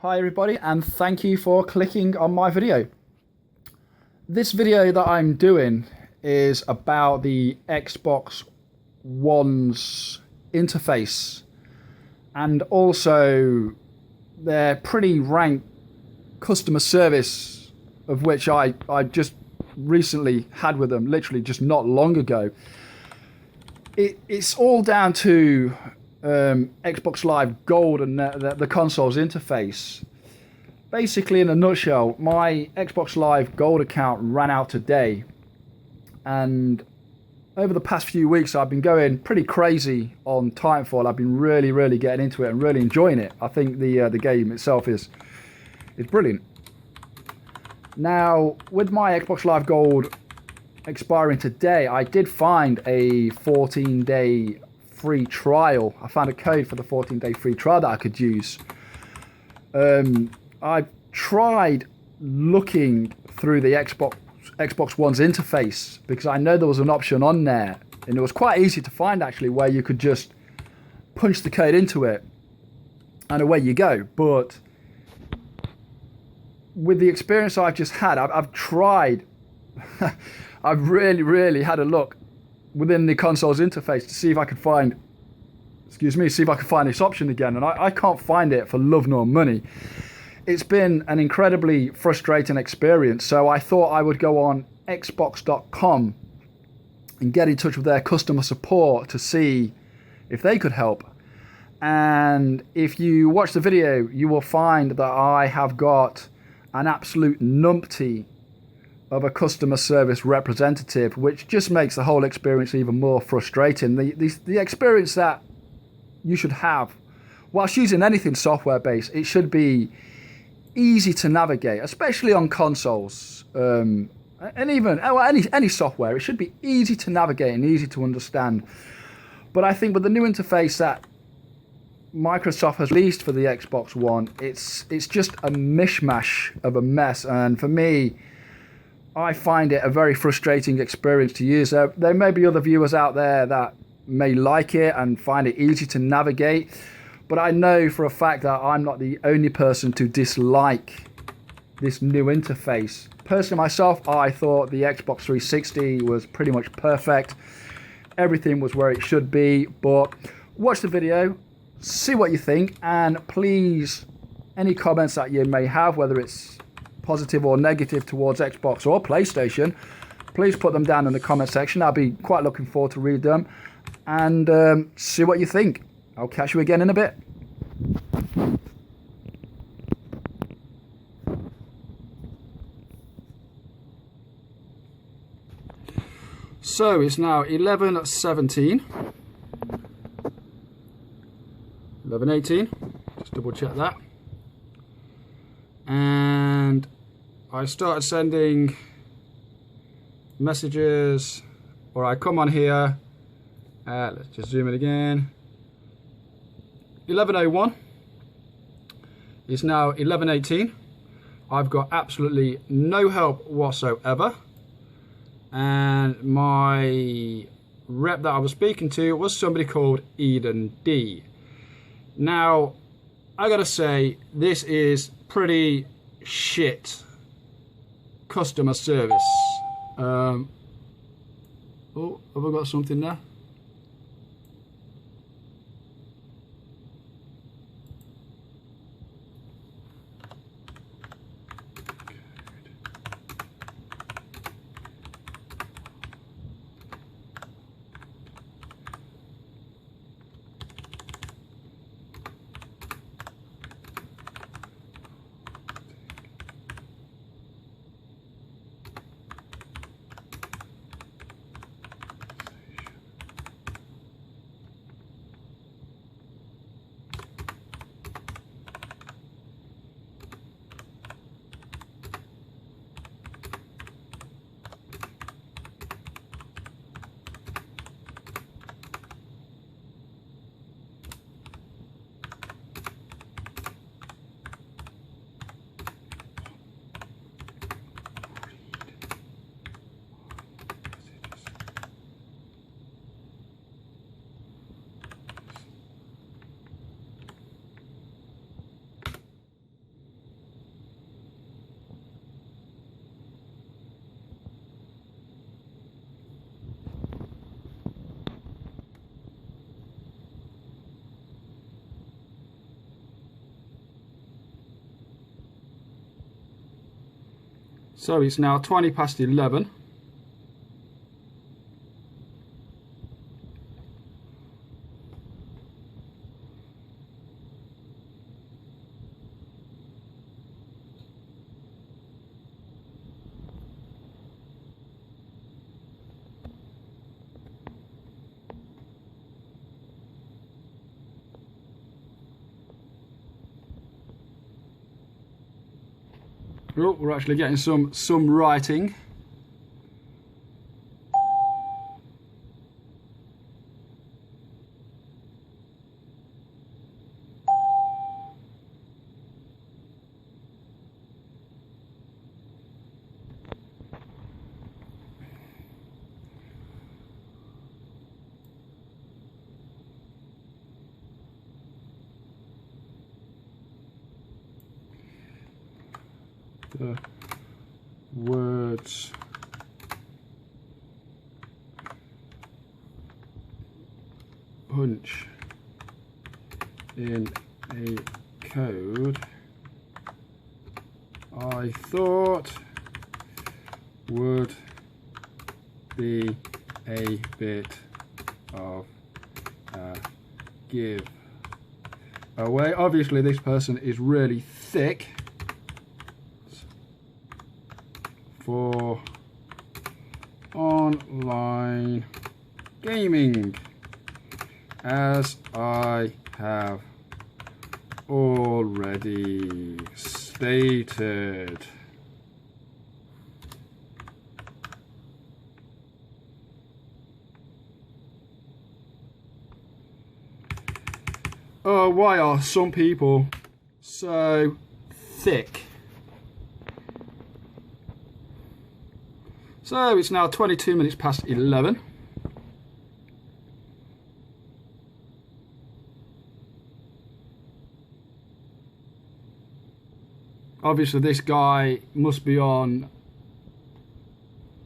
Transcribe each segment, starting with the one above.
Hi everybody, and thank you for clicking on my video. This video that I'm doing is about the Xbox One's interface and also their pretty rank customer service, of which I just recently had with them, literally just not long ago. It's all down to Xbox Live Gold and the console's interface. Basically, in a nutshell, my Xbox Live Gold account ran out today, and over the past few weeks I've been going pretty crazy on Titanfall. I've been really getting into it and really enjoying it. I think the game itself is brilliant. Now, with my Xbox Live Gold expiring today, I did find a 14-day free trial. I found a code for the 14-day free trial that I could use. I tried looking through the Xbox One's interface because I know there was an option on there, and it was quite easy to find actually, where you could just punch the code into it and away you go. But with the experience I've just had, I've tried I've really had a look within the console's interface to see if I could find this option again, and I can't find it for love nor money. It's been an incredibly frustrating experience, so I thought I would go on xbox.com and get in touch with their customer support to see if they could help. And if you watch the video, you will find that I have got an absolute numpty of a customer service representative, which just makes the whole experience even more frustrating. The experience that you should have whilst using anything software based, it should be easy to navigate, especially on consoles, and even any software. It should be easy to navigate and easy to understand. But I think with the new interface that Microsoft has released for the Xbox One, it's just a mishmash of a mess, and for me, I find it a very frustrating experience to use. There may be other viewers out there that may like it and find it easy to navigate, but I know for a fact that I'm not the only person to dislike this new interface. Personally myself, I thought the Xbox 360 was pretty much perfect. Everything was where it should be, but watch the video, see what you think, and please, any comments that you may have, whether it's positive or negative towards Xbox or PlayStation, please put them down in the comment section. I'll be quite looking forward to read them and see what you think. I'll catch you again in a bit. So it's now 11:17, 11:18, just double check that. And I started sending messages, or I come on here, let's just zoom in again, 11:01, it's now 11:18, I've got absolutely no help whatsoever, and my rep that I was speaking to was somebody called Eden D. Now, I gotta say, this is pretty shit customer service. Oh, have I got something there? So it's now 20 past 11. Oh, we're actually getting some writing. The words punch in a code I thought would be a bit of a give away. Obviously this person is really thick for online gaming, as I have already stated. Oh, why are some people so thick? So it's now 22 minutes past 11. Obviously this guy must be on,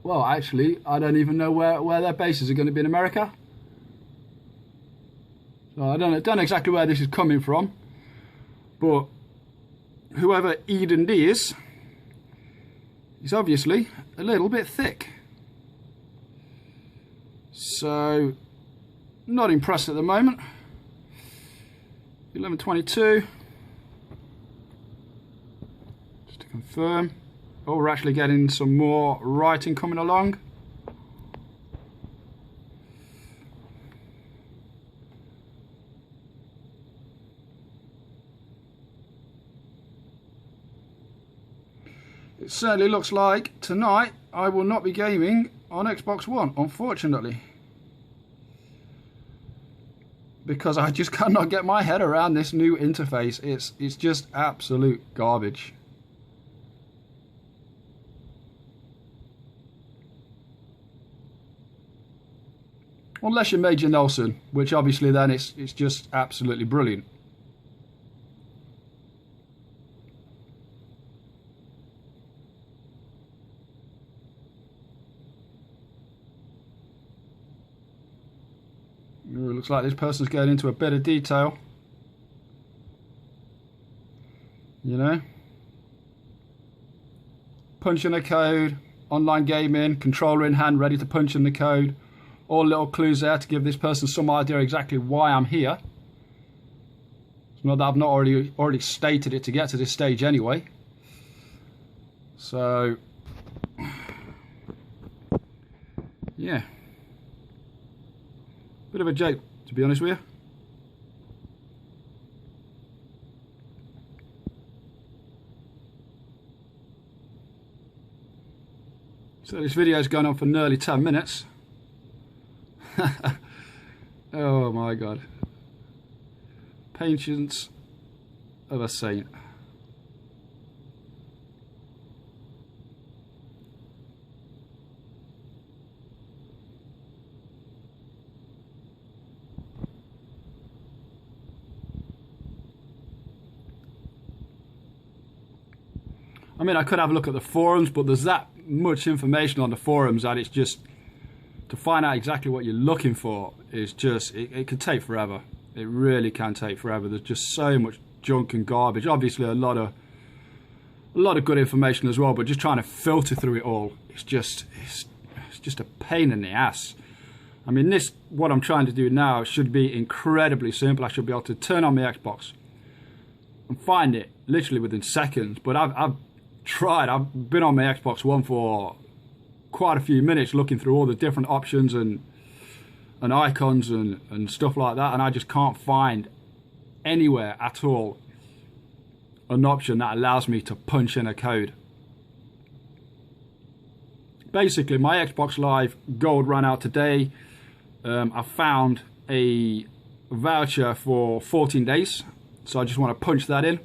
well actually I don't even know where their bases are going to be in America. So I don't know exactly where this is coming from, but whoever Eden D is, he's obviously a little bit thick. So, not impressed at the moment. 11:22. Just to confirm. Oh, we're actually getting some more writing coming along. It certainly looks like tonight I will not be gaming on Xbox One, unfortunately. Because I just cannot get my head around this new interface. It's just absolute garbage. Unless you're Major Nelson, which obviously then it's just absolutely brilliant. Ooh, looks like this person's going into a bit of detail. You know? Punching a code, online gaming, controller in hand, ready to punch in the code. All little clues there to give this person some idea exactly why I'm here. It's not that I've not already stated it to get to this stage anyway. So, yeah. Bit of a joke, to be honest with you. So this video's going on for nearly 10 minutes. Oh my god. Patience of a saint. I mean, I could have a look at the forums, but there's that much information on the forums that it's just, to find out exactly what you're looking for is just, it can take forever. It really can take forever. There's just so much junk and garbage. Obviously a lot a lot of good information as well, but just trying to filter through it all, it's just a pain in the ass. I mean, what I'm trying to do now should be incredibly simple. I should be able to turn on my Xbox and find it literally within seconds. But I've tried. I've been on my Xbox One for quite a few minutes looking through all the different options and icons and stuff like that, and I just can't find anywhere at all an option that allows me to punch in a code. Basically, my Xbox Live Gold ran out today. I found a voucher for 14 days, so I just want to punch that in,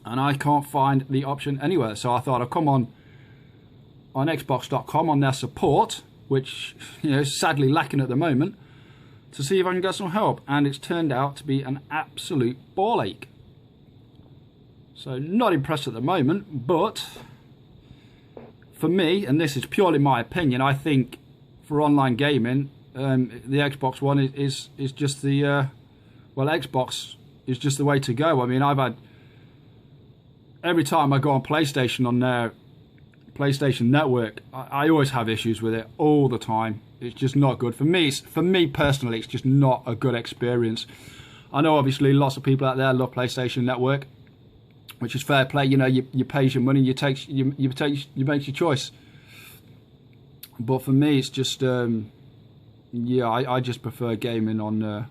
and I can't find the option anywhere. So I thought I'd come on Xbox.com on their support, which is sadly lacking at the moment, to see if I can get some help, and it's turned out to be an absolute ball ache. So not impressed at the moment, but for me, and this is purely my opinion, I think for online gaming, the Xbox One is just the Xbox is just the way to go. I mean, I've had, every time I go on PlayStation on their PlayStation Network, I always have issues with it all the time. It's just not good for me. For me personally, it's just not a good experience. I know obviously lots of people out there love PlayStation Network, which is fair play. You pay your money, you make your choice. But for me, it's just I just prefer gaming on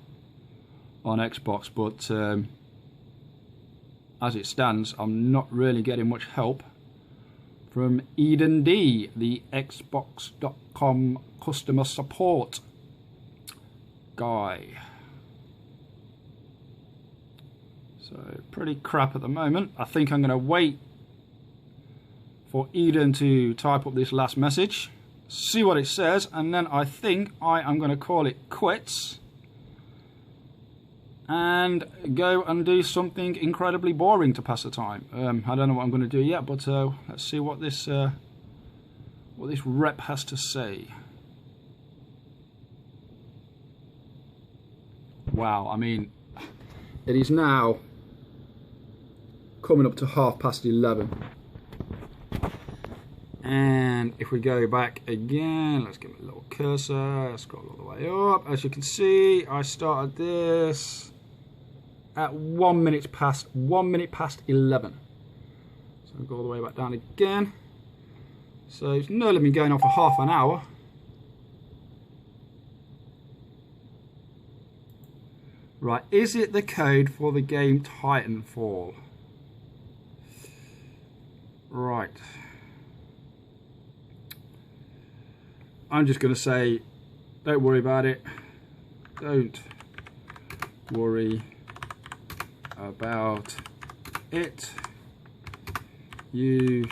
Xbox. But as it stands, I'm not really getting much help from Eden D, the Xbox.com customer support guy. So pretty crap at the moment. I think I'm going to wait for Eden to type up this last message, see what it says, and then I think I am going to call it quits and go and do something incredibly boring to pass the time. I don't know what I'm going to do yet, but let's see what this rep has to say. Wow, I mean, it is now coming up to 11:30, and if we go back again, let's give it a little cursor, scroll all the way up. As you can see, I started this at 1 minute past 11. So we'll go all the way back down again. So it's nearly been going on for half an hour. Right, is it the code for the game Titanfall? Right. I'm just going to say, don't worry about it. Don't worry about it. You've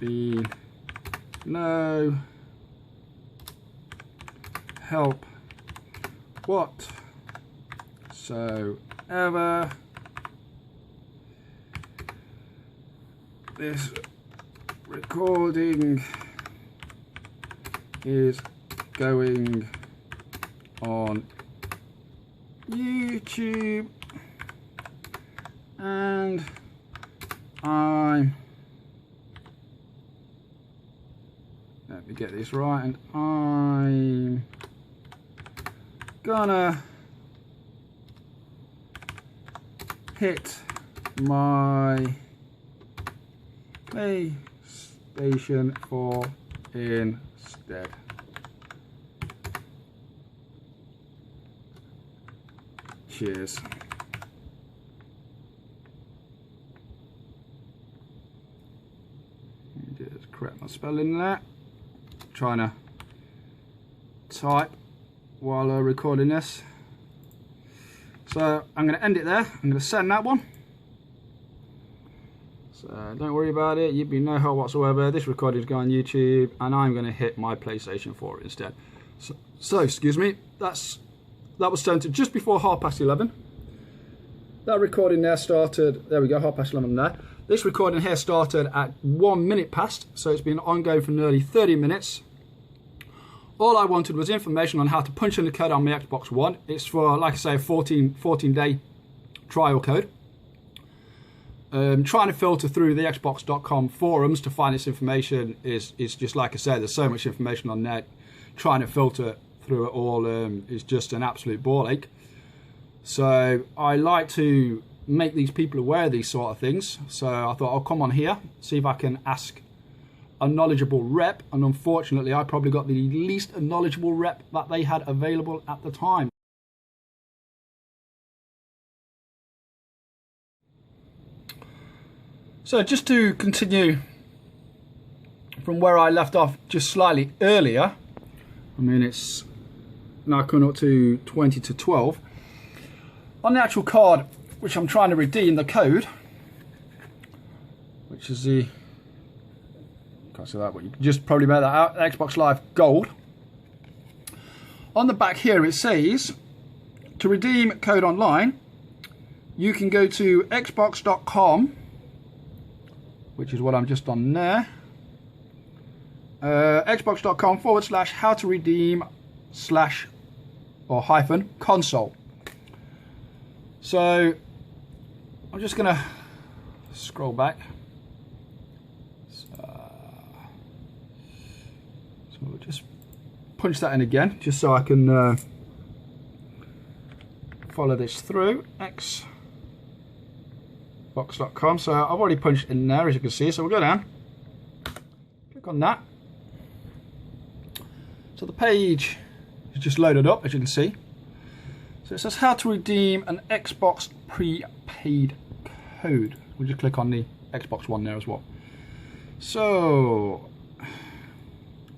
been no help whatsoever. This recording is going on YouTube, and let me get this right, and I'm gonna hit my PlayStation 4 instead. Cheers. Just correct my spelling there. Trying to type while recording this. So I'm going to end it there. I'm going to send that one. So don't worry about it. You'd be no help whatsoever. This recording is going on YouTube, and I'm going to hit my PlayStation 4 instead. So excuse me. That was sent to just before 11:30. That recording there started. There we go. 11:30 there. This recording here started at 1 minute past, so it's been ongoing for nearly 30 minutes. All I wanted was information on how to punch in the code on my Xbox One. It's for, like I say, a 14-day trial code. Trying to filter through the Xbox.com forums to find this information is just, like I said, there's so much information on there. Trying to filter through it all is just an absolute ball ache. So I like to make these people aware of these sort of things. So I thought I'll come on here, see if I can ask a knowledgeable rep, and unfortunately I probably got the least knowledgeable rep that they had available at the time. So just to continue from where I left off just slightly earlier, I mean it's now coming up to 20 to 12. On the actual card which I'm trying to redeem, the code, which is the, can't see that, but you can just probably make that out, Xbox Live Gold. On the back here it says, to redeem code online, you can go to xbox.com, which is what I'm just on there, xbox.com/how to redeem / console. So I'm just gonna scroll back. So we'll just punch that in again, just so I can follow this through. Xbox.com. So I've already punched in there, as you can see. So we'll go down, click on that. So the page is just loaded up, as you can see. So it says how to redeem an Xbox prepaid code. We'll just click on the Xbox One there as well. So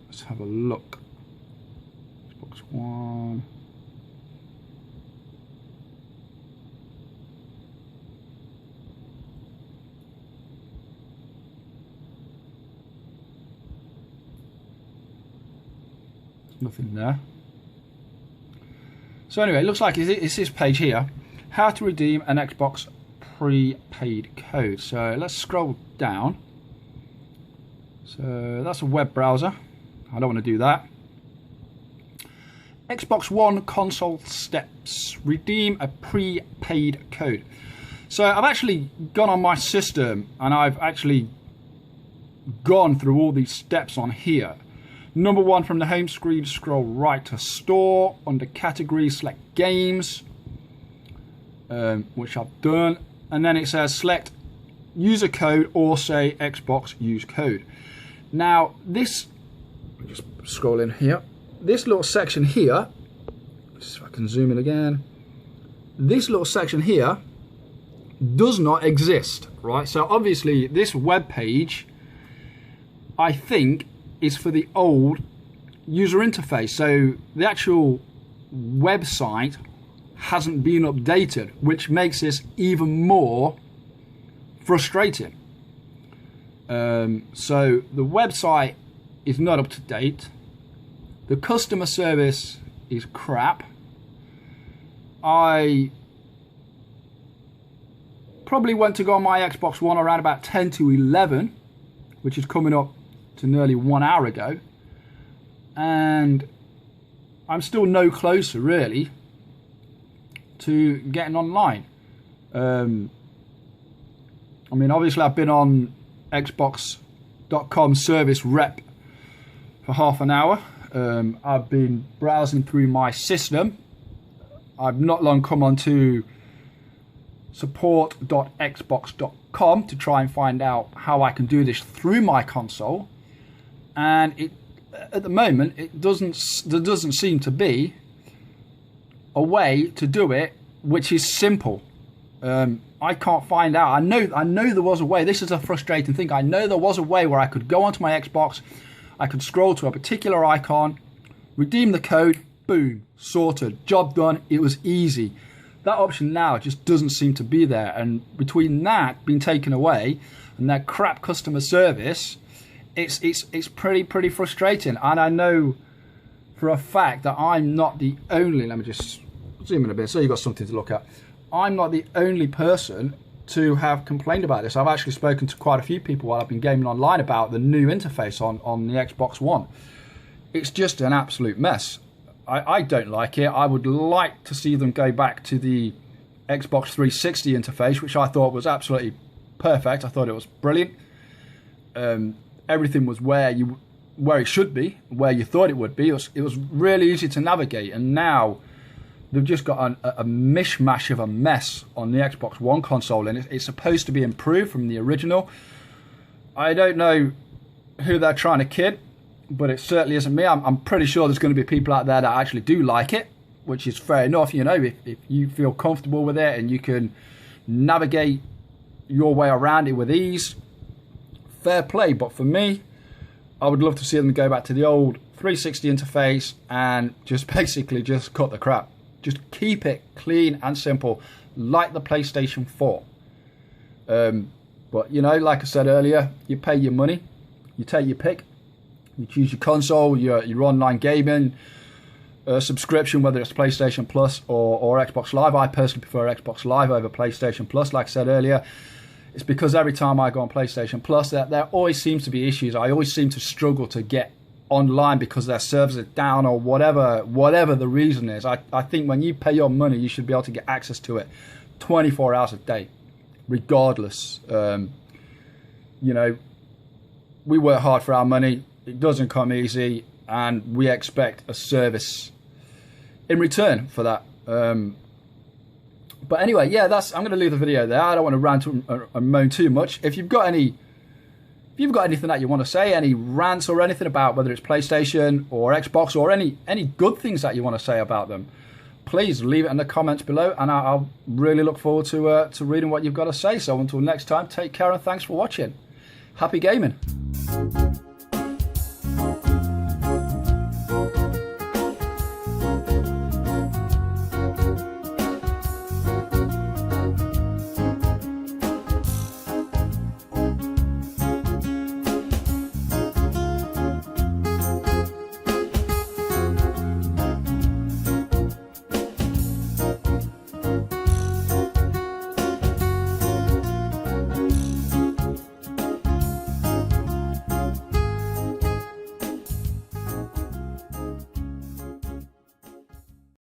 let's have a look. Xbox One. Nothing there. So anyway, it looks like it's this page here, how to redeem an Xbox prepaid code. So let's scroll down. So that's a web browser. I don't want to do that. Xbox One console steps, redeem a prepaid code. So I've actually gone on my system and I've actually gone through all these steps on here. Number one, from the home screen, scroll right to store. Under category, select games, which I've done. And then it says select user code or say Xbox use code. Now this, I'll just scroll in here. This little section here, if I can zoom in again. This little section here does not exist, right? So obviously this web page, I think, is for the old user interface. So the actual website hasn't been updated, which makes this even more frustrating. So the website is not up to date. The customer service is crap. I probably went to go on my Xbox One around about 10 to 11, which is coming up to nearly 1 hour ago, and I'm still no closer really to getting online. I mean, obviously I've been on Xbox.com service rep for half an hour. I've been browsing through my system. I've not long come on to support.xbox.com to try and find out how I can do this through my console. And at the moment, there doesn't seem to be a way to do it which is simple. I can't find out. I know there was a way. This is a frustrating thing. I know there was a way where I could go onto my Xbox, I could scroll to a particular icon, redeem the code, boom, sorted, job done. It was easy. That option now just doesn't seem to be there. And between that being taken away and that crap customer service, it's pretty frustrating. And I know for a fact that I'm not the only, let me just zoom in a bit so you've got something to look at. I'm not the only person to have complained about this. I've actually spoken to quite a few people while I've been gaming online about the new interface on the Xbox One. It's just an absolute mess. I don't like it. I would like to see them go back to the Xbox 360 interface, which I thought was absolutely perfect. I thought it was brilliant. Everything was where it should be, where you thought it would be. It was really easy to navigate, and now they've just got a mishmash of a mess on the Xbox One console, and it's supposed to be improved from the original. I don't know who they're trying to kid, but it certainly isn't me. I'm pretty sure there's going to be people out there that actually do like it, which is fair enough. You know, if you feel comfortable with it and you can navigate your way around it with ease, fair play. But for me, I would love to see them go back to the old 360 interface and just basically just cut the crap. Just keep it clean and simple, like the PlayStation 4. But, you know, like I said earlier, you pay your money, you take your pick, you choose your console, your online gaming subscription, whether it's PlayStation Plus or Xbox Live. I personally prefer Xbox Live over PlayStation Plus, like I said earlier. It's because every time I go on PlayStation Plus, there always seems to be issues. I always seem to struggle to get online because their servers are down or whatever the reason is. I think when you pay your money, you should be able to get access to it 24 hours a day, regardless. You know, we work hard for our money. It doesn't come easy, and we expect a service in return for that. But anyway, yeah, I'm going to leave the video there. I don't want to rant and moan too much. If you've got anything that you want to say, any rants or anything about whether it's PlayStation or Xbox or any good things that you want to say about them, please leave it in the comments below, and I'll really look forward to reading what you've got to say. So until next time, take care and thanks for watching. Happy gaming.